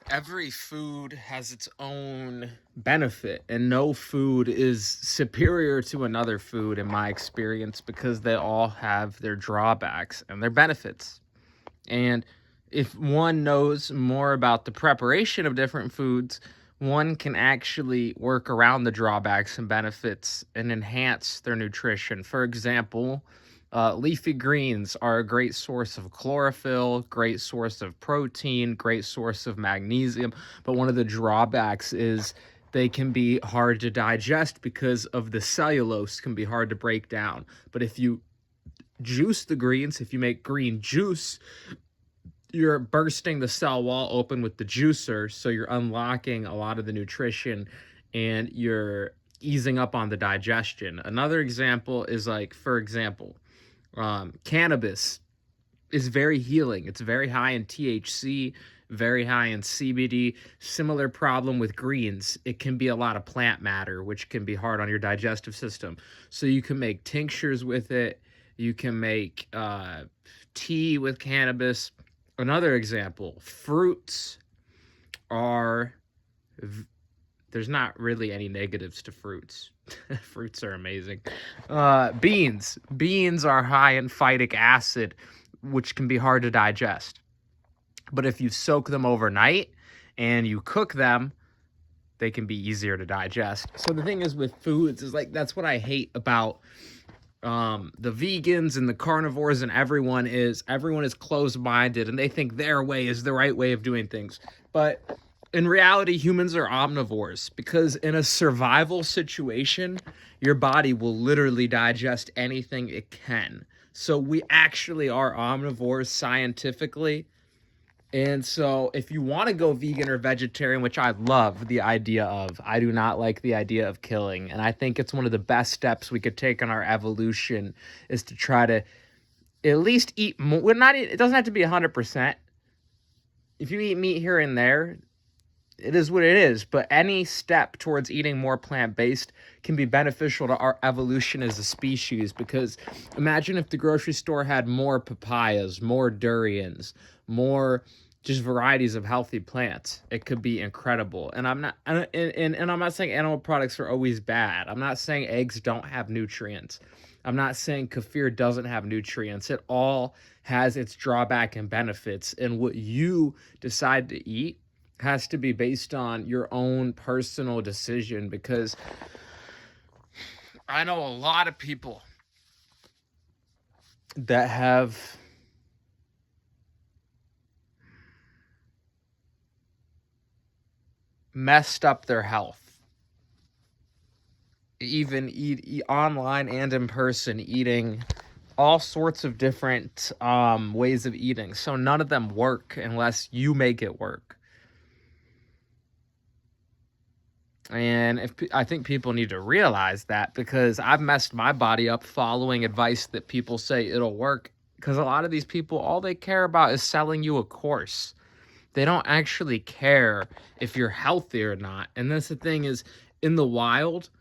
Every food has its own benefit, and no food is superior to another food in my experience because they all have their drawbacks and their benefits. And if one knows more about the preparation of different foods, one can actually work around the drawbacks and benefits and enhance their nutrition. For example, leafy greens are a great source of chlorophyll, great source of protein, great source of magnesium. But one of the drawbacks is they can be hard to digest because of the cellulose can be hard to break down. But if you juice the greens, if you make green juice, you're bursting the cell wall open with the juicer, so you're unlocking a lot of the nutrition and you're easing up on the digestion. Another example is like, for example, cannabis is very healing. It's very high in THC, very high in CBD. Similar problem with greens. It can be a lot of plant matter, which can be hard on your digestive system. So you can make tinctures with it. You can make tea with cannabis. Another example, fruits are, there's not really any negatives to fruits. Fruits are amazing. Beans are high in phytic acid, which can be hard to digest. But if you soak them overnight and you cook them, they can be easier to digest. So the thing is with foods is like, that's what I hate about the vegans and the carnivores and everyone is closed-minded and they think their way is the right way of doing things. But in reality, humans are omnivores because in a survival situation, your body will literally digest anything it can. So we actually are omnivores scientifically. And so if you want to go vegan or vegetarian, which I love the idea of, I do not like the idea of killing. And I think it's one of the best steps we could take on our evolution is to try to at least eat more. It doesn't have to be 100%. If you eat meat here and there, it is what it is. But any step towards eating more plant-based can be beneficial to our evolution as a species. Because imagine if the grocery store had more papayas, more durians, more just varieties of healthy plants. It could be incredible. And I'm not saying animal products are always bad. I'm not saying eggs don't have nutrients. I'm not saying kefir doesn't have nutrients. It all has its drawback and benefits. And what you decide to eat has to be based on your own personal decision, because I know a lot of people that have messed up their health, even eat online and in person, eating all sorts of different ways of eating. So none of them work unless you make it work. And I think people need to realize that, because I've messed my body up following advice that people say it'll work. Because a lot of these people, all they care about is selling you a course. They don't actually care if you're healthy or not. And that's the thing is, in the wild,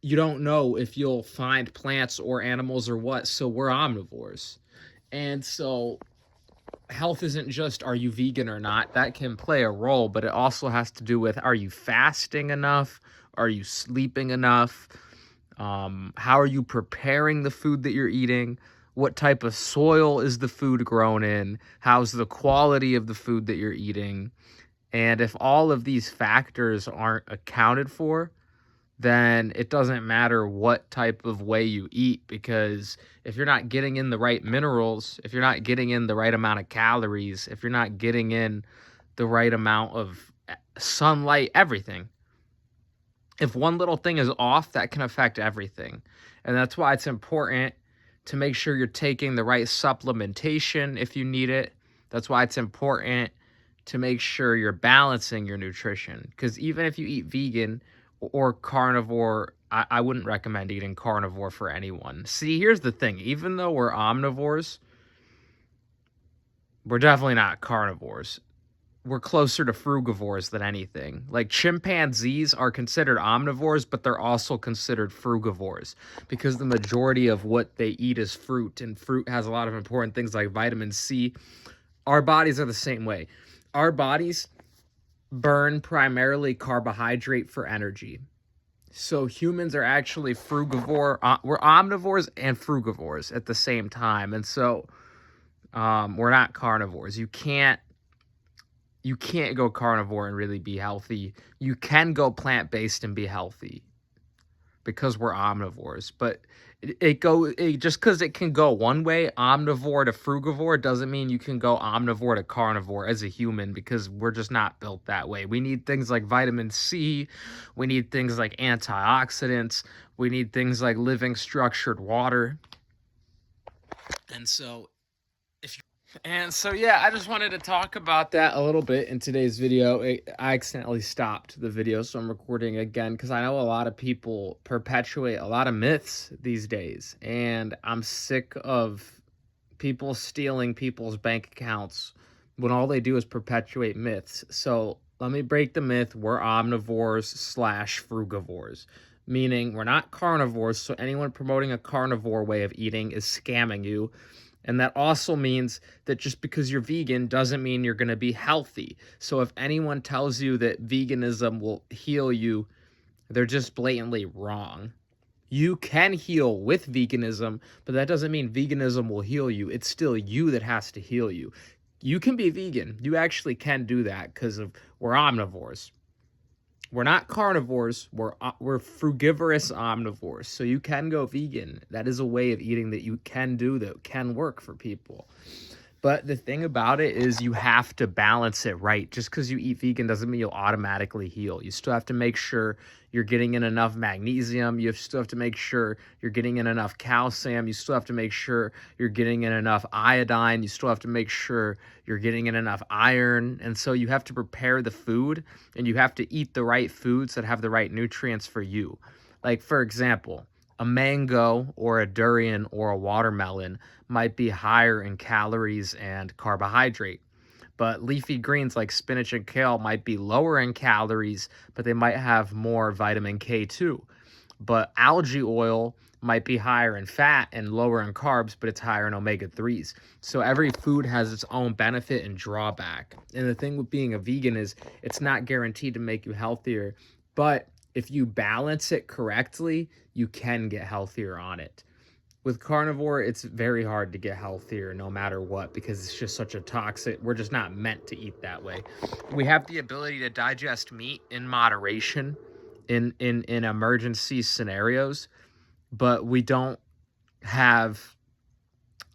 you don't know if you'll find plants or animals or what. So we're omnivores. And so health isn't just, are you vegan or not? That can play a role, but it also has to do with, are you fasting enough? Are you sleeping enough? How are you preparing the food that you're eating? What type of soil is the food grown in? How's the quality of the food that you're eating? And if all of these factors aren't accounted for, then it doesn't matter what type of way you eat, because if you're not getting in the right minerals, if you're not getting in the right amount of calories, if you're not getting in the right amount of sunlight, everything, if one little thing is off, that can affect everything. And that's why it's important to make sure you're taking the right supplementation if you need it. That's why it's important to make sure you're balancing your nutrition, because even if you eat vegan or carnivore, I wouldn't recommend eating carnivore for anyone. See, here's the thing. Even though we're omnivores, we're definitely not carnivores. We're closer to frugivores than anything. Like chimpanzees are considered omnivores, but they're also considered frugivores because the majority of what they eat is fruit, and fruit has a lot of important things like vitamin C. Our bodies are the same way. Our bodies burn primarily carbohydrate for energy. So humans are actually frugivore. We're omnivores and frugivores at the same time, and so we're not carnivores. You can't go carnivore and really be healthy. You can go plant-based and be healthy because we're omnivores. But just because it can go one way, omnivore to frugivore, doesn't mean you can go omnivore to carnivore as a human, because we're just not built that way. We need things like vitamin C. We need things like antioxidants. We need things like living structured water. And so yeah, I just wanted to talk about that a little bit in today's video. I accidentally stopped the video, so I'm recording again because I know a lot of people perpetuate a lot of myths these days, and I'm sick of people stealing people's bank accounts when all they do is perpetuate myths. So let me break the myth. We're omnivores / frugivores, meaning we're not carnivores, so anyone promoting a carnivore way of eating is scamming you. And that also means that just because you're vegan doesn't mean you're going to be healthy. So if anyone tells you that veganism will heal you, they're just blatantly wrong. You can heal with veganism, but that doesn't mean veganism will heal you. It's still you that has to heal you. You can be vegan. You actually can do that because we're omnivores. We're not carnivores. We're frugivorous omnivores. So you can go vegan. That is a way of eating that you can do that can work for people. But the thing about it is you have to balance it right. Just because you eat vegan doesn't mean you'll automatically heal. You still have to make sure you're getting in enough magnesium. You still have to make sure you're getting in enough calcium. You still have to make sure you're getting in enough iodine. You still have to make sure you're getting in enough iron. And so you have to prepare the food, and you have to eat the right foods that have the right nutrients for you. Like, for example, a mango or a durian or a watermelon might be higher in calories and carbohydrate. But leafy greens like spinach and kale might be lower in calories, but they might have more vitamin K2. But algae oil might be higher in fat and lower in carbs, but it's higher in omega-3s. So every food has its own benefit and drawback. And the thing with being a vegan is it's not guaranteed to make you healthier, but if you balance it correctly, you can get healthier on it. With carnivore, it's very hard to get healthier no matter what, because it's just such a toxic, we're just not meant to eat that way. We have the ability to digest meat in moderation in emergency scenarios, but we don't have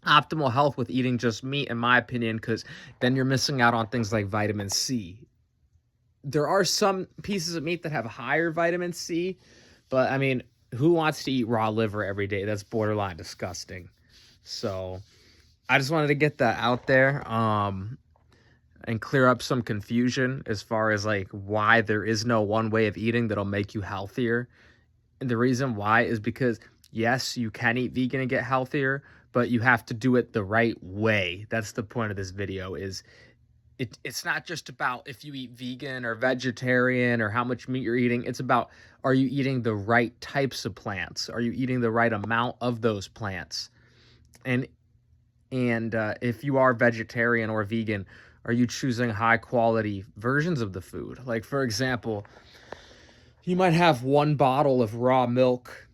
optimal health with eating just meat, in my opinion, because then you're missing out on things like vitamin C. There are some pieces of meat that have higher vitamin C, but I mean, who wants to eat raw liver every day? That's borderline disgusting. So I just wanted to get that out there and clear up some confusion as far as like why there is no one way of eating that'll make you healthier. And the reason why is because, yes, you can eat vegan and get healthier, but you have to do it the right way. That's the point of this video. It's not just about if you eat vegan or vegetarian or how much meat you're eating. It's about, are you eating the right types of plants? Are you eating the right amount of those plants? And if you are vegetarian or vegan, are you choosing high quality versions of the food? Like, for example, you might have one bottle of raw milk,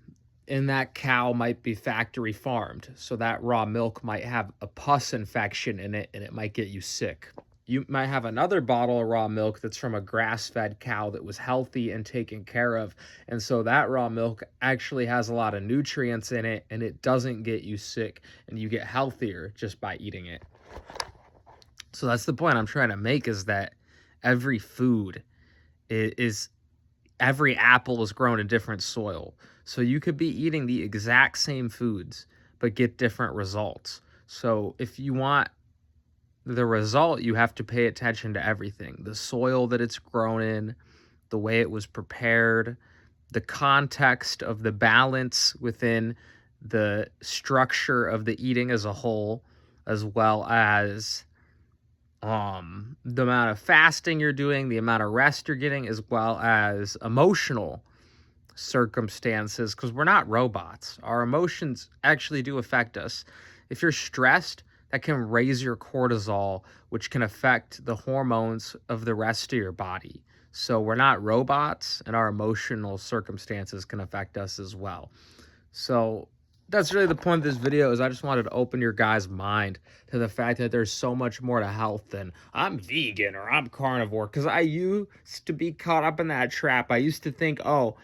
and that cow might be factory farmed. So that raw milk might have a pus infection in it, and it might get you sick. You might have another bottle of raw milk that's from a grass-fed cow that was healthy and taken care of. And so that raw milk actually has a lot of nutrients in it, and it doesn't get you sick, and you get healthier just by eating it. So that's the point I'm trying to make, is that every food is every apple is grown in different soil. So you could be eating the exact same foods, but get different results. So if you want the result, you have to pay attention to everything. The soil that it's grown in, the way it was prepared, the context of the balance within the structure of the eating as a whole, as well as the amount of fasting you're doing, the amount of rest you're getting, as well as emotional circumstances, because we're not robots. Our emotions actually do affect us. If you're stressed, that can raise your cortisol, which can affect the hormones of the rest of your body. So we're not robots, and our emotional circumstances can affect us as well. So that's really the point of this video, is I just wanted to open your guys' mind to the fact that there's so much more to health than I'm vegan or I'm carnivore. Because I used to be caught up in that trap. I used to think, oh,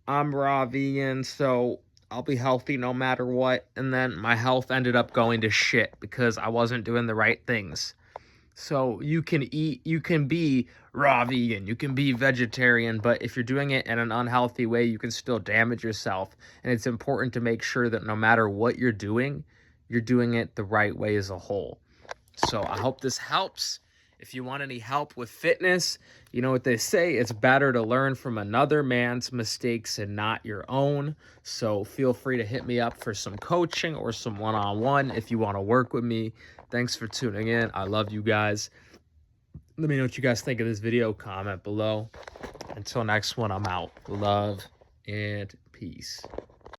I'm raw vegan, so I'll be healthy no matter what. And then my health ended up going to shit because I wasn't doing the right things. So you can be raw vegan, you can be vegetarian, but if you're doing it in an unhealthy way, you can still damage yourself. And it's important to make sure that no matter what you're doing it the right way as a whole. So I hope this helps. If you want any help with fitness, you know what they say, it's better to learn from another man's mistakes and not your own. So feel free to hit me up for some coaching or some one-on-one if you want to work with me. Thanks for tuning in. I love you guys. Let me know what you guys think of this video. Comment below. Until next one, I'm out. Love and peace.